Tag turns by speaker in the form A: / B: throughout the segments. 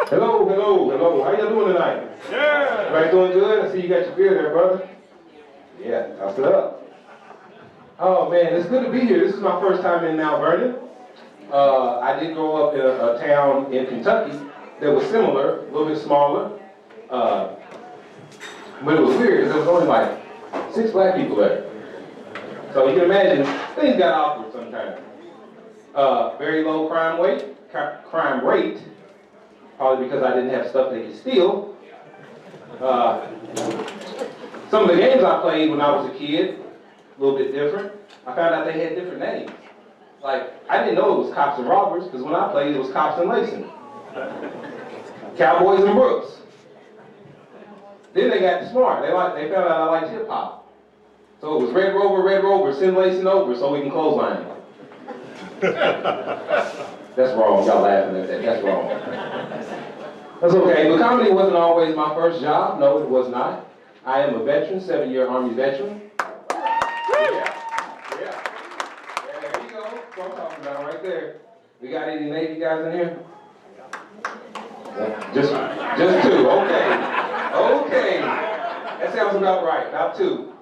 A: Hello, hello, hello. How you doing tonight?
B: Yeah.
A: Everybody doing good? I see you got your beer there, brother. Yeah, toss it up. Oh man, it's good to be here. This is my first time in Mount Vernon. I did grow up in a town in Kentucky that was similar, a little bit smaller. But it was weird because there was only like 6 black people there. So you can imagine, things got awkward sometimes. Very low crime rate, probably because I didn't have stuff they could steal. Some of the games I played when I was a kid, a little bit different. I found out they had different names. Like, I didn't know it was Cops and Robbers, because when I played, it was Cops and Lacing. Cowboys and Brooks. Then they got smart. They found out I liked hip hop. So it was Red Rover, send Lacing over so we can clothesline. That's wrong. Y'all laughing at that. That's wrong. That's okay. But comedy wasn't always my first job. No, it was not. I am a veteran, 7-year Army veteran. Yeah. There you go. That's what I'm talking about right there. We got any Navy guys in here? Just 2. Okay. That sounds about right. About 2.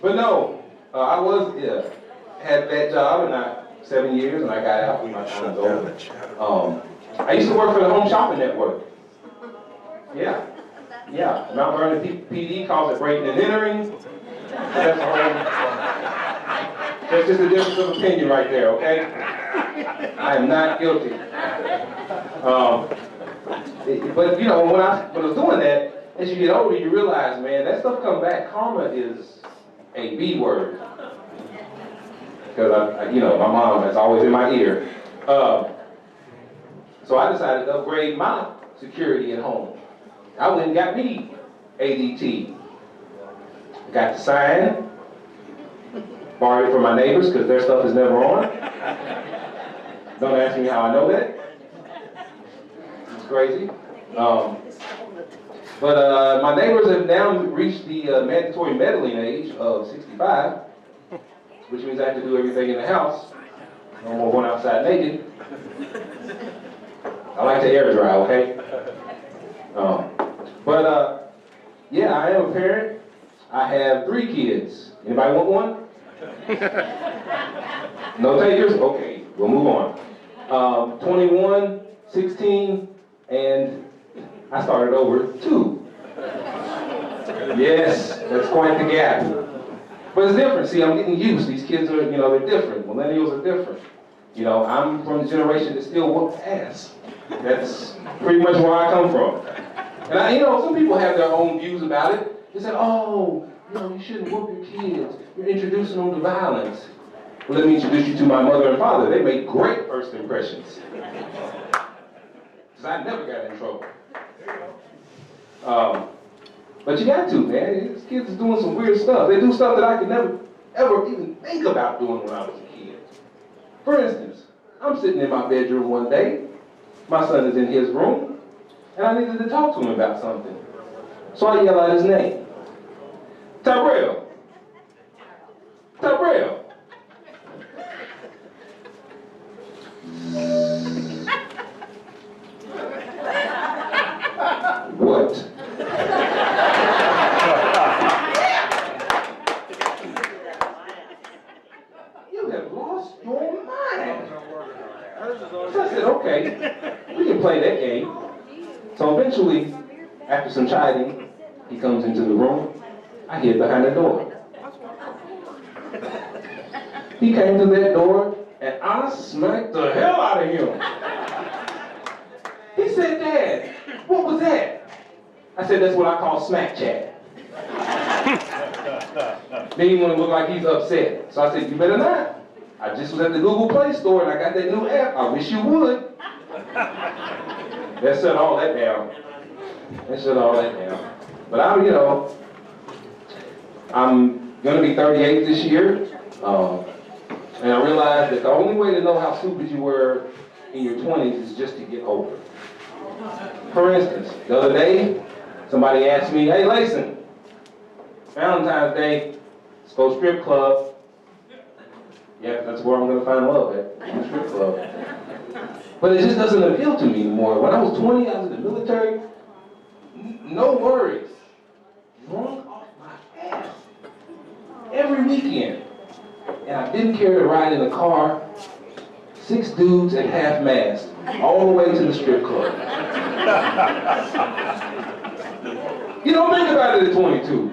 A: But no, I had that job and 7 years, and I got out when my time was over. I used to work for the Home Shopping Network. Yeah. Mount Vernon PD calls it breaking and entering. That's just a difference of opinion right there, okay? I am not guilty. But you know, when I was doing that, as you get older, you realize, man, that stuff comes back. Karma is a B word. Because my mom is always in my ear. So I decided to upgrade my security at home. I went and got me ADT. Got the sign, borrowed it from my neighbors because their stuff is never on. Don't ask me how I know that. It's crazy. But my neighbors have now reached the mandatory meddling age of 65, which means I have to do everything in the house. No more going outside naked. I like to air dry, okay? Yeah, I am a parent. I have 3 kids. Anybody want one? No takers? Okay, we'll move on. 21, 16, and I started over 2. Yes, that's quite the gap. But it's different. See, I'm getting used. These kids are, they're different. Millennials are different. I'm from the generation that still whoops ass. That's pretty much where I come from. And some people have their own views about it. They say, oh, you shouldn't whoop your kids. You're introducing them to violence. Well, let me introduce you to my mother and father. They make great first impressions. Because I never got in trouble. But you got to, man. These kids are doing some weird stuff. They do stuff that I could never, ever even think about doing when I was a kid. For instance, I'm sitting in my bedroom one day. My son is in his room, and I needed to talk to him about something. So I yell out his name. Tyrell. Tyrell. What? You have lost your mind. So I said, okay, we can play that game. So eventually, after some chiding, he comes into the room. I hid behind the door. He came to that door, and I smacked the hell out of him. He said, Dad, what was that? I said, that's what I call smack chat. Then he wanted to look like he's upset. So I said, you better not. I just was at the Google Play Store and I got that new app. I wish you would. That shut all that down. But I'm going to be 38 this year. And I realized that the only way to know how stupid you were in your 20s is just to get older. For instance, the other day, somebody asked me, hey, Layson, Valentine's Day, let's go strip club. Yeah, that's where I'm going to find love at, the strip club. But it just doesn't appeal to me anymore. When I was 20, I was in the military. No worries. Drunk off my ass. Every weekend. And I didn't care to ride in a car. 6 dudes at half-mast, all the way to the strip club. You don't think about it at 22.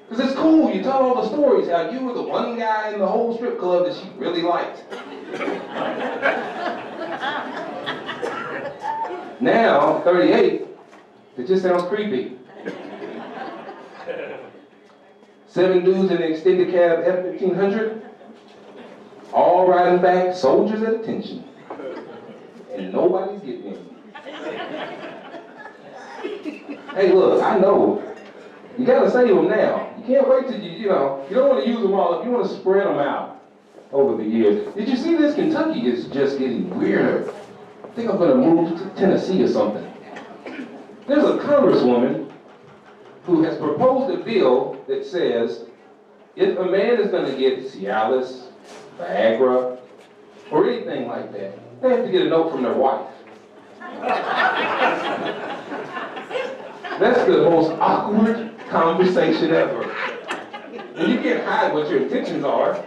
A: Because it's cool, you tell all the stories, how you were the one guy in the whole strip club that she really liked. Now, 38, it just sounds creepy. 7 dudes in the extended cab F-1500, all riding back, soldiers at attention. And nobody's getting in. Hey, look, I know. You gotta save them now. You can't wait till you don't want to use them all up. You want to spread them out over the years. Did you see this? Kentucky is just getting weirder. I think I'm gonna move to Tennessee or something. There's a congresswoman who has proposed a bill that says if a man is gonna get Cialis, Viagra, or anything like that, they have to get a note from their wife. That's the most awkward conversation ever. And you can't hide what your intentions are,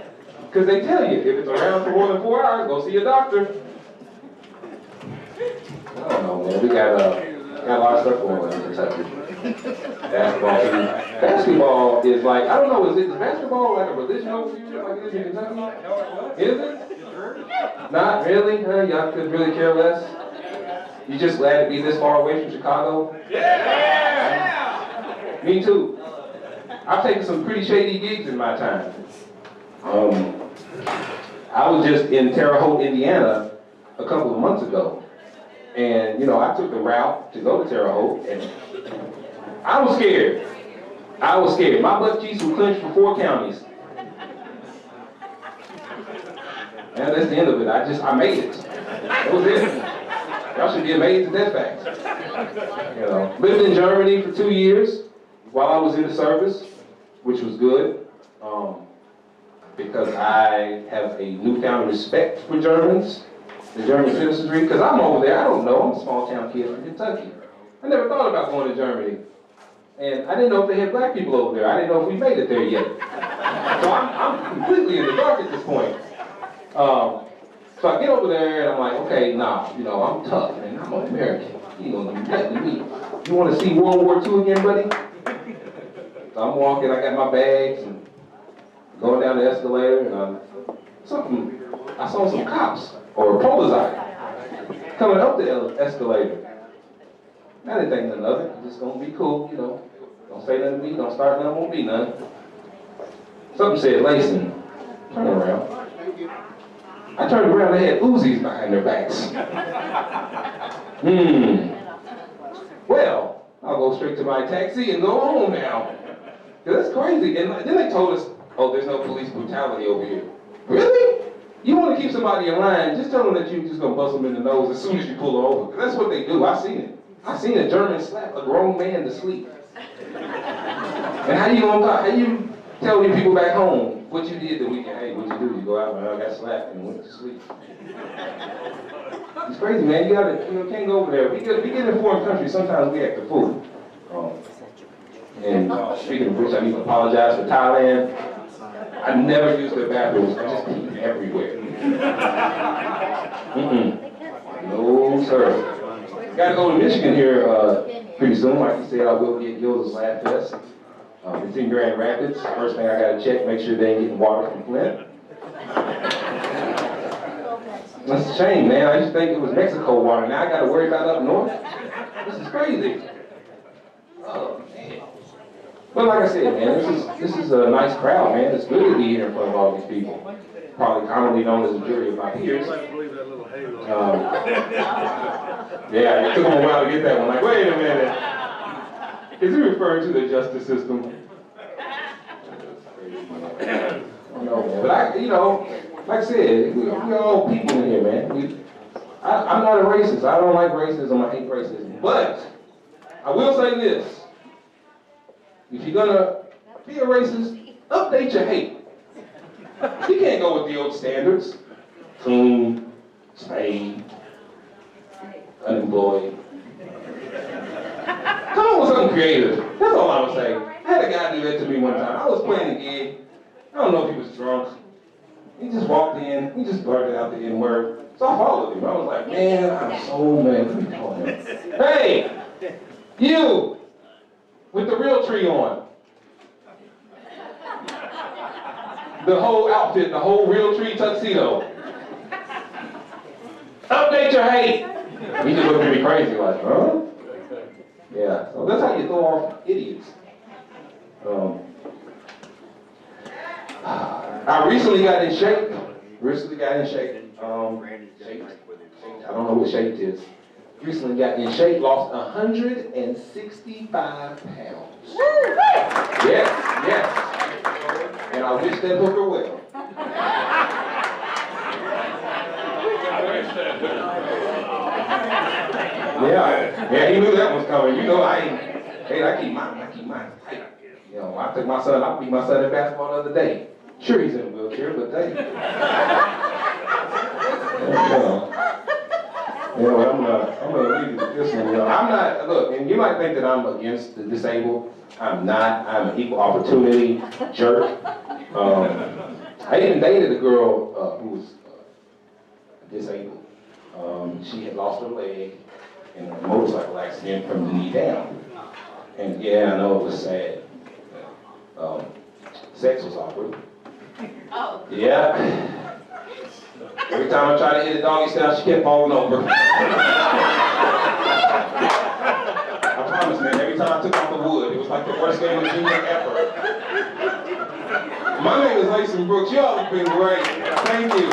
A: because they tell you, if it's around for more than 4 hours, go see a doctor. I don't know, man. We got a lot of stuff going on in Kentucky. Basketball is like, I don't know, is basketball like a religion over here, like it is in Kentucky? Is it? Not really? Huh? Y'all could really care less? You just glad to be this far away from Chicago? Yeah! Me too. I've taken some pretty shady gigs in my time. I was just in Terre Haute, Indiana a couple of months ago. And, I took the route to go to Terre Haute, and I was scared. My butt cheeks were clenched for 4 counties. And that's the end of it. I made it. That was it. Y'all should be amazed at that fact. Lived in Germany for 2 years while I was in the service, which was good, because I have a newfound respect for Germans, the German citizenry, because I'm over there, I don't know, I'm a small town kid from Kentucky. I never thought about going to Germany. And I didn't know if they had black people over there. I didn't know if we made it there yet. So I'm completely in the dark at this point. So I get over there and I'm like, okay, nah, I'm tough and I'm American. You know nothing to me. You want to see World War II again, buddy? So I'm walking, I got my bags and going down the escalator and I saw some cops or polizei coming up the escalator. I didn't think nothing of it. I'm just gonna be cool, Don't say nothing to me, don't start nothing, won't be none. Something said Lacey. Turn around. I turned around, they had Uzis behind their backs. Well, I'll go straight to my taxi and go home now. Because that's crazy. And then they told us, oh, there's no police brutality over here. Really? You want to keep somebody in line, just tell them that you're just going to bust them in the nose as soon as you pull them over. Because that's what they do. I've seen it. I've seen a German slap a grown man to sleep. And how you tell these people back home what you did the weekend? Hey, what'd you do? You go out and I got slapped and went to sleep. It's crazy, man. You can't go over there. We get in foreign countries, sometimes we act a fool. And speaking of which, I need to apologize for Thailand. I never use their bathrooms. I just pee everywhere. No, sir. Got to go to Michigan here pretty soon. Like you said, I will be at Gilda's Lab Fest. It's in Grand Rapids. First thing I got to check, make sure they ain't getting water from Flint. That's a shame, man. I used to think it was Mexico water. Now I got to worry about up north. This is crazy. Oh, man. But like I said, man, this is a nice crowd, man. It's good to be here in front of all these people. Probably commonly known as a jury of my peers. Yeah, it took them a while to get that one. Like, wait a minute. Is he referring to the justice system? No, man. But like I said, we're all people in here, man. I'm not a racist. I don't like racism. I hate racism. But I will say this. If you're gonna be a racist, update your hate. You can't go with the old standards. Coon, spade, unemployed. Come on with something creative. That's all I would say. I had a guy do that to me one time. I was playing a gig. I don't know if he was drunk. He just walked in. He just blurted out the N-word. So I followed him. I was like, man, I'm so mad. Let me call him. Hey, you, with the real tree on. The whole outfit, the whole real tree tuxedo. Update your hate. He just looked at me crazy like, huh? Yeah, so that's how you throw off idiots. I recently got in shape. I don't know what shape is. Recently got in shape, lost 165 pounds. Yes. And I wish that hooker well. Yeah, he knew that was coming. You know, I keep mine tight. You know, I beat my son at basketball the other day. Sure, he's in a wheelchair, but hey. I'm gonna leave it with this one. I'm not, look, and you might think that I'm against the disabled. I'm not. I'm an equal opportunity jerk. I even dated a girl who was disabled. She had lost her leg in a motorcycle accident from the knee down. And yeah, I know it was sad. Sex was awkward.
B: Oh.
A: Yeah. Every time I tried to hit a doggy style, she kept falling over. I promise, man, every time I took off the wood, it was like the worst game of junior ever. My name is Lason Brooks. Y'all have been great. Thank you.